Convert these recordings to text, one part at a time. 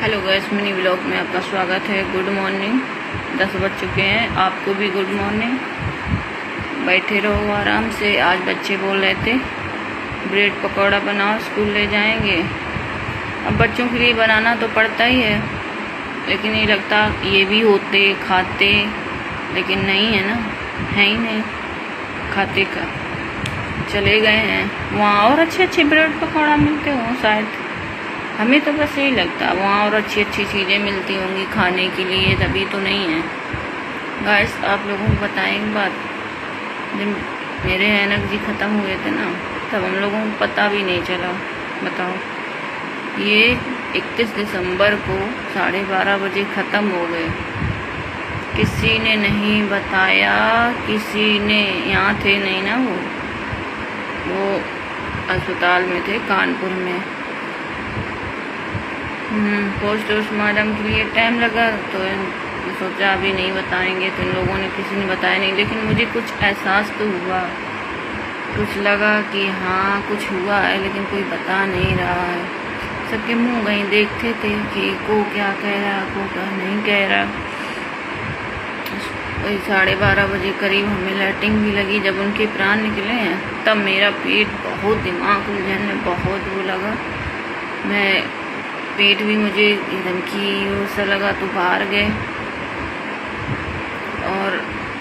Hello guys, mini vlog में आपका स्वागत है। Good morning. 10 बज चुके हैं, आपको भी गुड मॉर्निंग। बैठे रहो आराम से। आज बच्चे बोल रहे थे ब्रेड पकौड़ा बनाओ, स्कूल ले जाएंगे। अब बच्चों के लिए बनाना तो पड़ता ही है, लेकिन ये लगता ये भी होते खाते, लेकिन नहीं है ना, है ही नहीं खाते का। चले गए हैं वहाँ और अच्छे ब्रेड पकौड़ा मिलते हों शायद, हमें तो बस यही लगता वहाँ और अच्छी चीज़ें मिलती होंगी खाने के लिए, तभी तो नहीं है। गाइस, आप लोगों को बताएं एक बात, जब मेरे ऐनक जी ख़त्म हुए थे ना, तब हम लोगों को पता भी नहीं चला। बताओ, ये 31 दिसंबर को 12:30 बजे ख़त्म हो गए। किसी ने नहीं बताया, किसी ने, यहाँ थे नहीं ना, वो अस्पताल में थे कानपुर में। पोस्टमार्टम के लिए टाइम लगा, तो सोचा अभी नहीं बताएंगे, तो इन लोगों ने, किसी ने बताया नहीं। लेकिन मुझे कुछ एहसास तो हुआ, कुछ लगा कि हाँ कुछ हुआ है, लेकिन कोई बता नहीं रहा है। सबके मुंह कहीं देखते थे कि को क्या कह रहा, को क्या नहीं कह रहा। वही 12:30 बजे करीब हमें लाइटिंग भी लगी। जब उनके प्राण निकले हैं, तब मेरा पेट बहुत, दिमाग उलझन में बहुत वो लगा। मैं पेट भी मुझे एकदम की सा लगा, तो बाहर गए और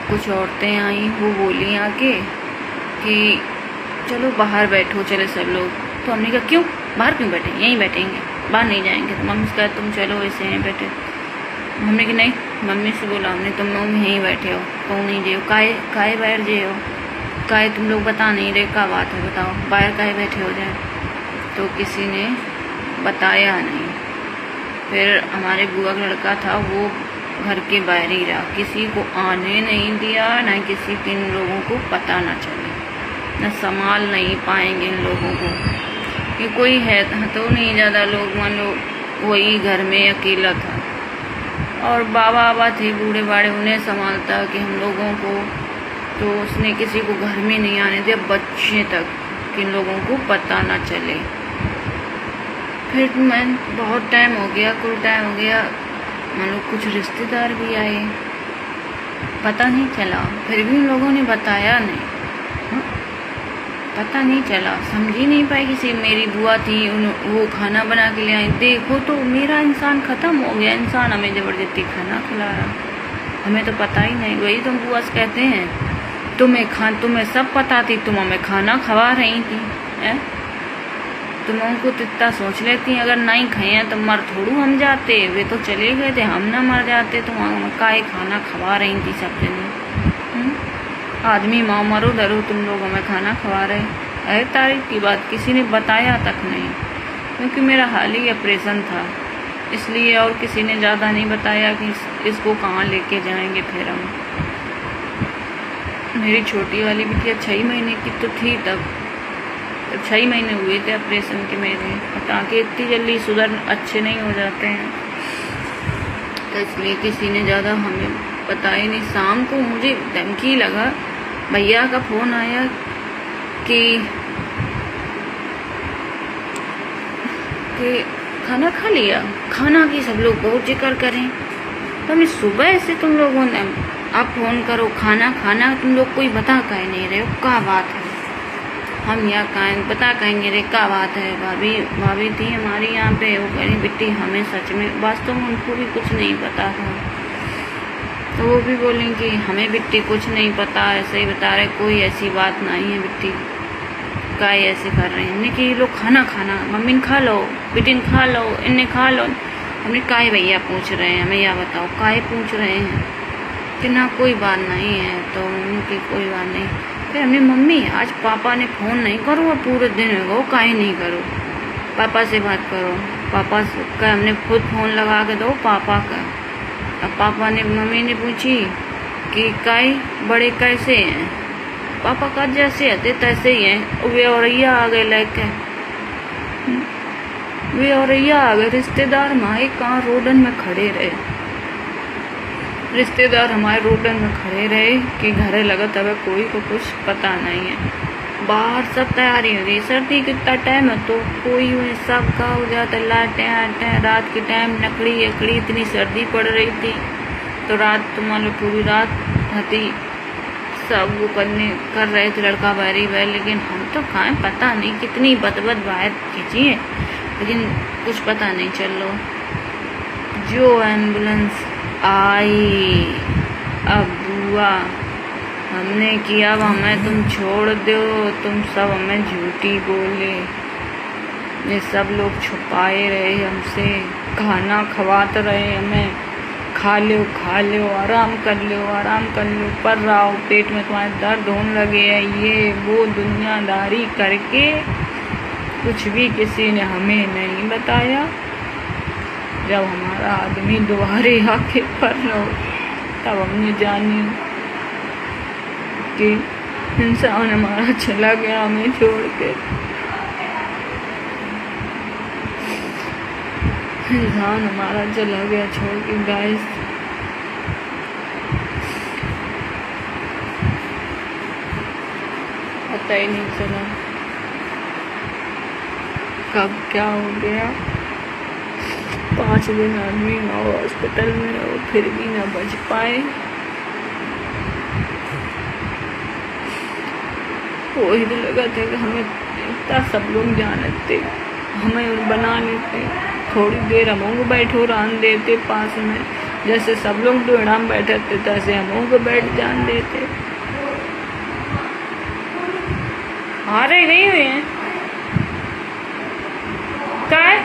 कुछ औरतें आई, वो बोली आके कि चलो बाहर बैठो, चले सब लोग। तो हमने कहा क्यों बाहर क्यों बैठे, यहीं बैठेंगे, बाहर नहीं जाएंगे। तो मम्मी से कहा तुम चलो ऐसे यहीं बैठे। हमने कहा नहीं, मम्मी से बोला हमने, तुम लोग यहीं बैठे हो, कहूँ नहीं जे हो, काहे बाहर जे हो, काहे तुम लोग बता नहीं रहे, क्या बात है बताओ, बाहर काहे बैठे हो जाए। तो किसी ने बताया नहीं। फिर हमारे बुआ का लड़का था, वो घर के बाहर ही रहा, किसी को आने नहीं दिया, ना किसी के, इन लोगों को पता ना चले, न संभाल नहीं पाएंगे इन लोगों को। कि कोई है तो नहीं ज़्यादा लोग, मान लो वही घर में अकेला था, और बाबा थे बूढ़े बाड़े, उन्हें संभालता कि हम लोगों को। तो उसने किसी को घर में नहीं आने दिया, बच्चे तक, कि इन लोगों को पता ना चले। फिर मैं बहुत टाइम हो गया, कुछ टाइम हो गया, मान लो कुछ रिश्तेदार भी आए, पता नहीं चला। फिर भी उन लोगों ने बताया नहीं, पता नहीं चला, समझ ही नहीं पाई किसी। मेरी बुआ थी, वो खाना बना के ले आई, देखो तो मेरा इंसान ख़त्म हो गया। इंसान हमें ज़बरदस्ती खाना खिला रहा, हमें तो पता ही नहीं। वही तो बुआ से कहते हैं, तुम्हें सब पता थी, तुम हमें खाना खवा रही थी, तुम उनको तितना सोच लेती हैं, अगर नहीं खाए हैं तो मर थोड़ू हम जाते, वे तो चले गए थे, हम ना मर जाते, तो काहे खाना खवा रही थी सब जने। आदमी माँ मरो डरो, तुम लोग हमें खाना खवा रहे। अरे तारीफ की बात, किसी ने बताया तक नहीं, क्योंकि मेरा हाल ही ऑपरेशन था, इसलिए, और किसी ने ज़्यादा नहीं बताया कि इसको कहाँ लेके जाएंगे। फिर हम, मेरी छोटी वाली बिटिया 6 महीने की तो थी तब 6 महीने हुए थे ऑपरेशन के मेरे। टाँके इतनी जल्दी सुधर अच्छे नहीं हो जाते हैं, तो इसलिए किसी ने ज़्यादा हमें बताया नहीं। शाम को मुझे धमकी लगा, भैया का फ़ोन आया कि खाना खा लिया, खाना की सब लोग बहुत जिक्र करें। तो मैं सुबह से तुम लोगों ने, आप फ़ोन करो खाना तुम लोग कोई बता कह नहीं रहे हो, क्या बात है। हम यहाँ बता कहेंगे रे, क्या बात है। भाभी थी हमारी यहाँ पे, वो कह रही बिट्टी हमें सच में, वास्तव में उनको भी कुछ नहीं पता था, तो वो भी बोलें कि हमें बिट्टी कुछ नहीं पता, ऐसे ही बता रहे, कोई ऐसी बात नहीं है बिट्टी, काय ऐसे कर रहे हैं कि ये लोग खाना मम्मी ने खा लो, बिट्टी ने खा लो, इन्हें खा लो। हमने काय भैया पूछ रहे हैं, हमें यह बताओ काय पूछ रहे हैं, कि ना कोई बात नहीं है। तो मम्मी की कोई बात नहीं। फिर हमने, मम्मी आज पापा ने फ़ोन नहीं करो, पूरे दिन हो गो, काहे नहीं करो, पापा से बात करो। पापा का हमने खुद फ़ोन लगा के दो पापा का। अब पापा ने, मम्मी ने पूछी कि काई बड़े कैसे हैं, पापा का जैसे आते तैसे ही हैं। वे औरैया आ गए लेके, वे औरैया आ गए, रिश्तेदार हमारे कहाँ रोडन में खड़े रहे, रिश्तेदार हमारे रोडन में खड़े रहे कि घरे लगा, तब कोई को कुछ पता नहीं है। बाहर सब तैयारी हो गई। सर्दी कितना टाइम है तो कोई हुए सब का हो जाता, लाटें आटें रात के टाइम नकड़ी अकड़ी, इतनी सर्दी पड़ रही थी तो रात तो मान लो पूरी रात थी, सब वो कर रहे थे लड़का बाहरी वह, लेकिन हम तो कहाँ पता नहीं कितनी बदबद बाहर खींची है, लेकिन कुछ पता नहीं चल लो। जो एम्बुलेंस आई अब बुआ हमने किया अब हमें तुम छोड़ दो, तुम सब हमें झूठी बोले, ये सब लोग छुपाए रहे हमसे, खाना खवाते रहे हमें, खा लो आराम कर लो पर रहा पेट में तुम्हारे दर्द होने लगे है, ये वो दुनियादारी करके कुछ भी किसी ने हमें नहीं बताया। जब हमारा आदमी दोबारे आके पर लो तब हमने जानी कि इंसान हमारा चला गया हमें छोड़ के। इंसान हमारा चला गया छोड़ के गाइस। पता ही नहीं चला कब क्या हो गया। 5 दिन आदमी हॉस्पिटल में और फिर भी ना बच पाए। वही तो लगा था कि हमें इतना सब लोग जानते, हमें बना लेते, थोड़ी देर हम बैठो रान देते पास में, जैसे सब लोग डोड़ा में बैठे थे तैसे हम को बैठ जान देते। हारे गई हुई है क्या है?